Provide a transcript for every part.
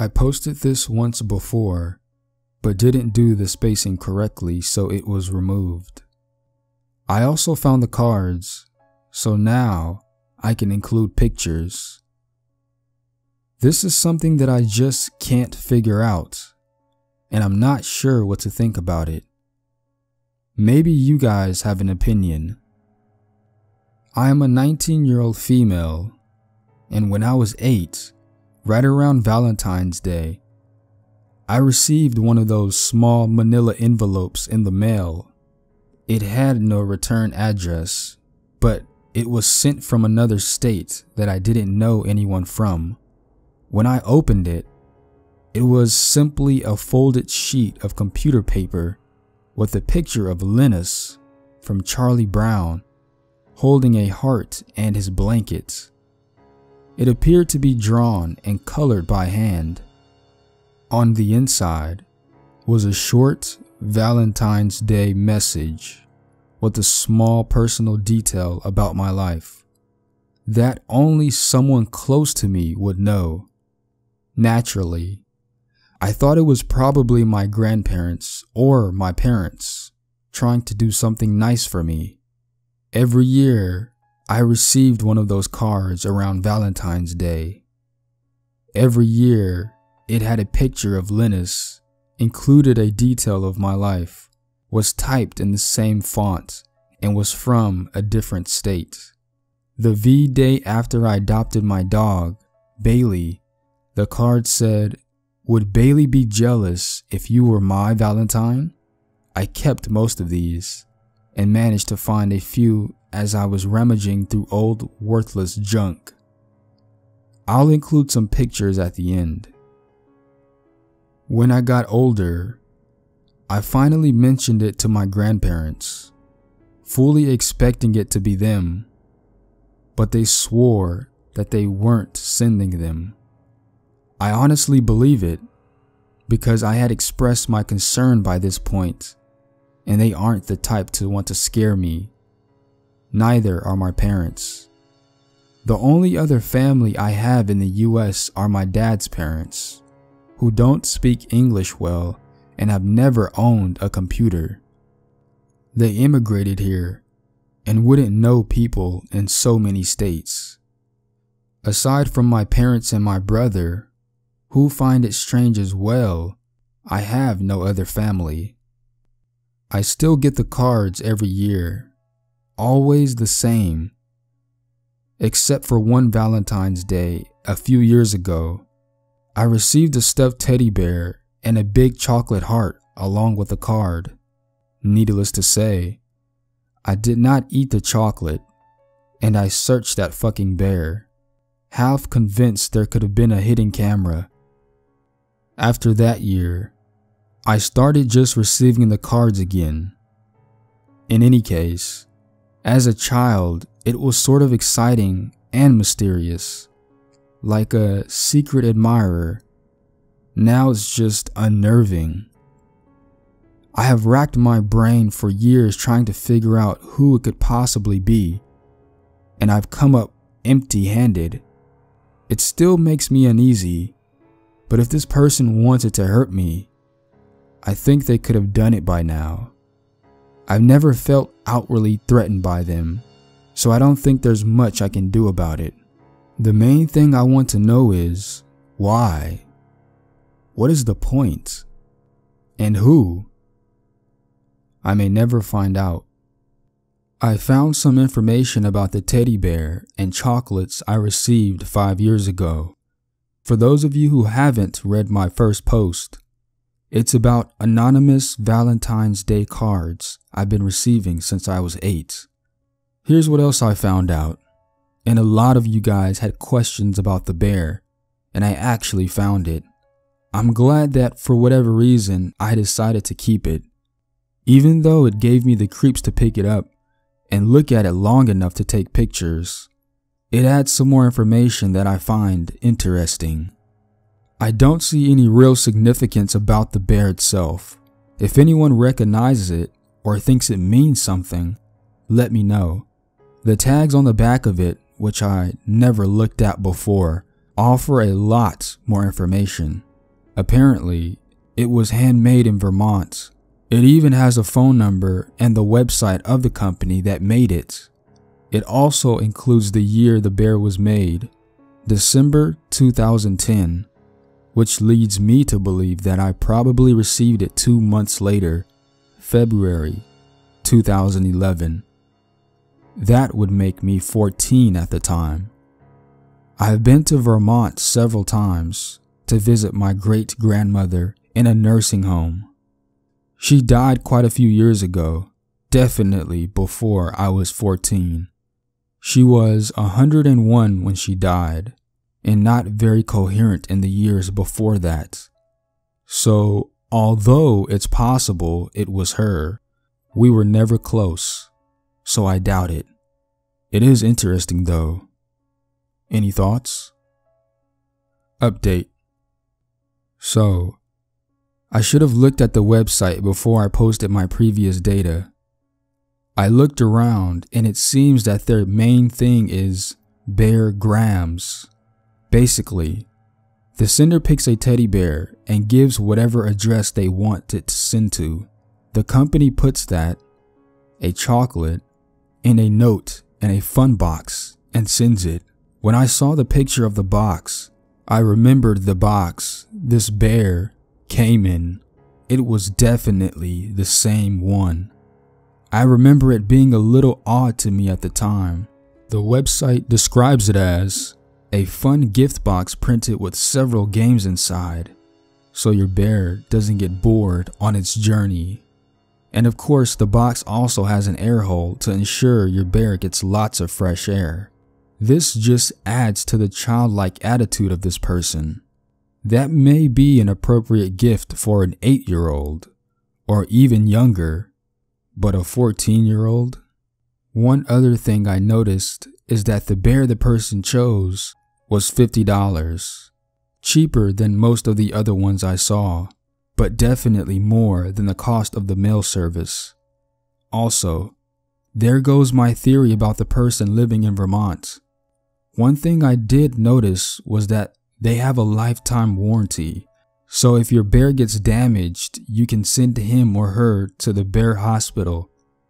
I posted this once before, but didn't do the spacing correctly, so it was removed. I also found the cards, so now I can include pictures. This is something that I just can't figure out, and I'm not sure what to think about it. Maybe you guys have an opinion. I am a 19-year-old female, and when I was 8, right around Valentine's Day, I received one of those small manila envelopes in the mail. It had no return address, but it was sent from another state that I didn't know anyone from. When I opened it, it was simply a folded sheet of computer paper with a picture of Linus from Charlie Brown holding a heart and his blanket. It appeared to be drawn and colored by hand. On the inside was a short Valentine's Day message with a small personal detail about my life that only someone close to me would know. Naturally, I thought it was probably my grandparents or my parents trying to do something nice for me. Every year, I received one of those cards around Valentine's Day. Every year, it had a picture of Linus, included a detail of my life, was typed in the same font, and was from a different state. The V-Day after I adopted my dog, Bailey, the card said, "Would Bailey be jealous if you were my Valentine?" I kept most of these and managed to find a few as I was rummaging through old worthless junk. I'll include some pictures at the end. When I got older, I finally mentioned it to my grandparents, fully expecting it to be them, but they swore that they weren't sending them. I honestly believe it, because I had expressed my concern by this point, and they aren't the type to want to scare me. Neither are my parents. The only other family I have in the US are my dad's parents, who don't speak English well and have never owned a computer. They immigrated here and wouldn't know people in so many states. Aside from my parents and my brother, who find it strange as well, I have no other family. I still get the cards every year, always the same, except for one Valentine's Day a few years ago. I received a stuffed teddy bear and a big chocolate heart along with a card. Needless to say, I did not eat the chocolate, and I searched that fucking bear, half convinced there could have been a hidden camera. After that year, I started just receiving the cards again. In any case, as a child, it was sort of exciting and mysterious, like a secret admirer. Now it's just unnerving. I have racked my brain for years trying to figure out who it could possibly be, and I've come up empty-handed. It still makes me uneasy, but if this person wanted to hurt me, I think they could have done it by now. I've never felt outwardly threatened by them, so I don't think there's much I can do about it. The main thing I want to know is, why? What is the point? And who? I may never find out. I found some information about the teddy bear and chocolates I received 5 years ago. For those of you who haven't read my first post, it's about anonymous Valentine's Day cards I've been receiving since I was 8. Here's what else I found out, and a lot of you guys had questions about the bear, and I actually found it. I'm glad that for whatever reason I decided to keep it, even though it gave me the creeps to pick it up and look at it long enough to take pictures. It adds some more information that I find interesting. I don't see any real significance about the bear itself. If anyone recognizes it or thinks it means something, let me know. The tags on the back of it, which I never looked at before, offer a lot more information. Apparently, it was handmade in Vermont. It even has a phone number and the website of the company that made it. It also includes the year the bear was made, December 2010, which leads me to believe that I probably received it 2 months later, February 2011. That would make me 14 at the time. I have been to Vermont several times to visit my great-grandmother in a nursing home. She died quite a few years ago, definitely before I was 14. She was 101 when she died, and not very coherent in the years before that. So, although it's possible it was her, we were never close, so I doubt it. It is interesting though. Any thoughts? Update. So, I should have looked at the website before I posted my previous data. I looked around and it seems that their main thing is bear grams. Basically, the sender picks a teddy bear and gives whatever address they want it to send to. The company puts that, a chocolate, in a note and a fun box and sends it. When I saw the picture of the box, I remembered the box this bear came in. It was definitely the same one. I remember it being a little odd to me at the time. The website describes it as a fun gift box printed with several games inside, so your bear doesn't get bored on its journey. And of course, the box also has an air hole to ensure your bear gets lots of fresh air. This just adds to the childlike attitude of this person. That may be an appropriate gift for an 8-year-old, or even younger, but a 14-year-old? One other thing I noticed is that the bear the person chose was $50, cheaper than most of the other ones I saw, but definitely more than the cost of the mail service. Also, there goes my theory about the person living in Vermont. One thing I did notice was that they have a lifetime warranty, so if your bear gets damaged, you can send him or her to the bear hospital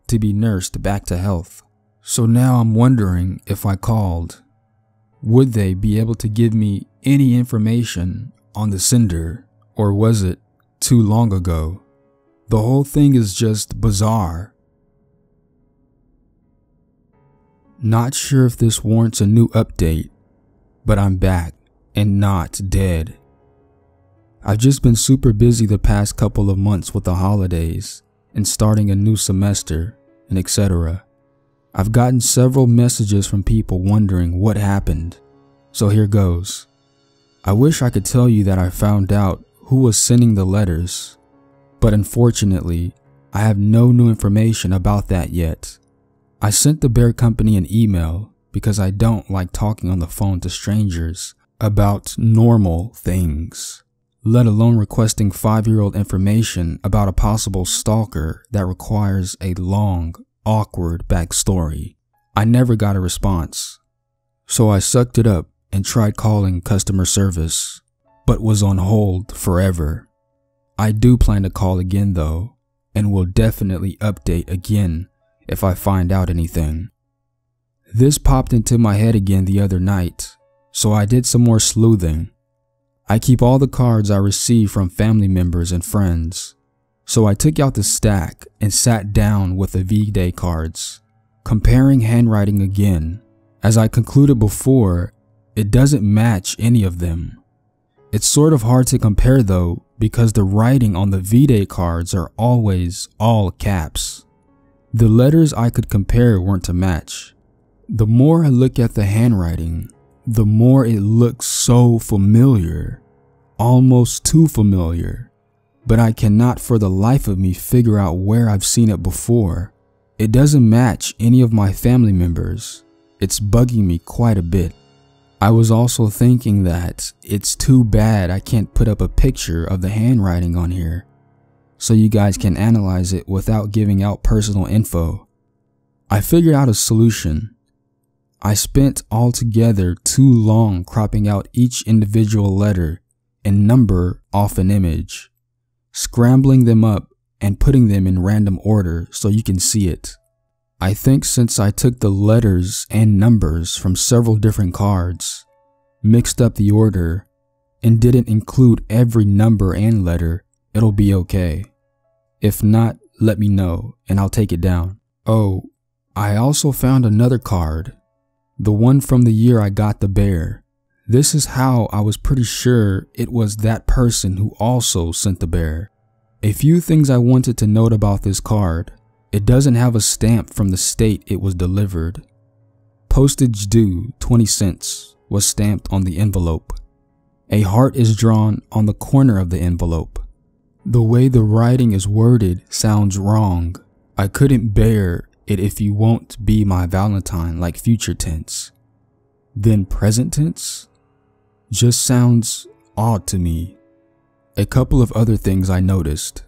to be nursed back to health. So now I'm wondering if I called, would they be able to give me any information on the sender, or was it too long ago? The whole thing is just bizarre. Not sure if this warrants a new update, but I'm back and not dead. I've just been super busy the past couple of months with the holidays and starting a new semester and etc. I've gotten several messages from people wondering what happened, so here goes. I wish I could tell you that I found out who was sending the letters, but unfortunately, I have no new information about that yet. I sent the bear company an email because I don't like talking on the phone to strangers about normal things, let alone requesting 5-year-old information about a possible stalker that requires a long, awkward backstory. I never got a response, so I sucked it up and tried calling customer service, but was on hold forever. I do plan to call again though, and will definitely update again if I find out anything. This popped into my head again the other night, so I did some more sleuthing. I keep all the cards I receive from family members and friends, so I took out the stack and sat down with the V-Day cards, comparing handwriting again. As I concluded before, it doesn't match any of them. It's sort of hard to compare though, because the writing on the V-Day cards are always all caps. The letters I could compare weren't to match. The more I look at the handwriting, the more it looks so familiar, almost too familiar, but I cannot for the life of me figure out where I've seen it before. It doesn't match any of my family members. It's bugging me quite a bit. I was also thinking that it's too bad I can't put up a picture of the handwriting on here, so you guys can analyze it without giving out personal info. I figured out a solution. I spent altogether too long cropping out each individual letter and number off an image, scrambling them up and putting them in random order so you can see it. I think since I took the letters and numbers from several different cards, mixed up the order, and didn't include every number and letter, it'll be okay. If not, let me know and I'll take it down. Oh, I also found another card, the one from the year I got the bear. This is how I was pretty sure it was that person who also sent the bear. A few things I wanted to note about this card. It doesn't have a stamp from the state it was delivered. Postage due 20 cents was stamped on the envelope. A heart is drawn on the corner of the envelope. The way the writing is worded sounds wrong. I couldn't bear it if you won't be my Valentine like future tense. Then present tense? Just sounds odd to me. A couple of other things I noticed.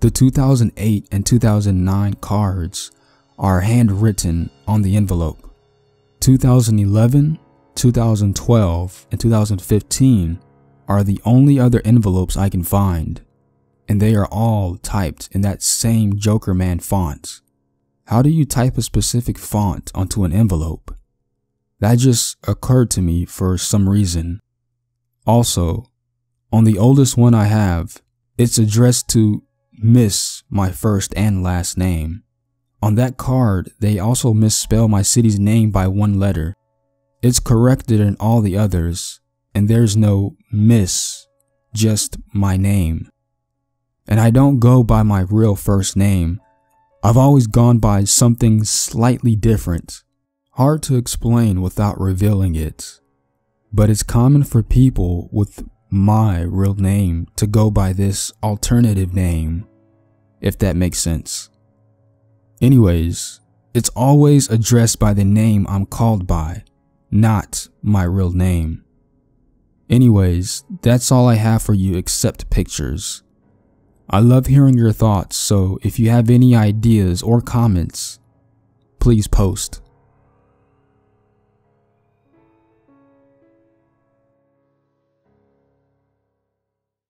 The 2008 and 2009 cards are handwritten on the envelope. 2011, 2012, and 2015 are the only other envelopes I can find, and they are all typed in that same Joker Man font. How do you type a specific font onto an envelope? That just occurred to me for some reason. Also, on the oldest one I have, it's addressed to Miss my first and last name. On that card, they also misspell my city's name by one letter. It's corrected in all the others, and there's no Miss, just my name. And I don't go by my real first name. I've always gone by something slightly different. Hard to explain without revealing it. But it's common for people with my real name to go by this alternative name, if that makes sense. Anyways, it's always addressed by the name I'm called by, not my real name. Anyways, that's all I have for you except pictures. I love hearing your thoughts, so if you have any ideas or comments, please post.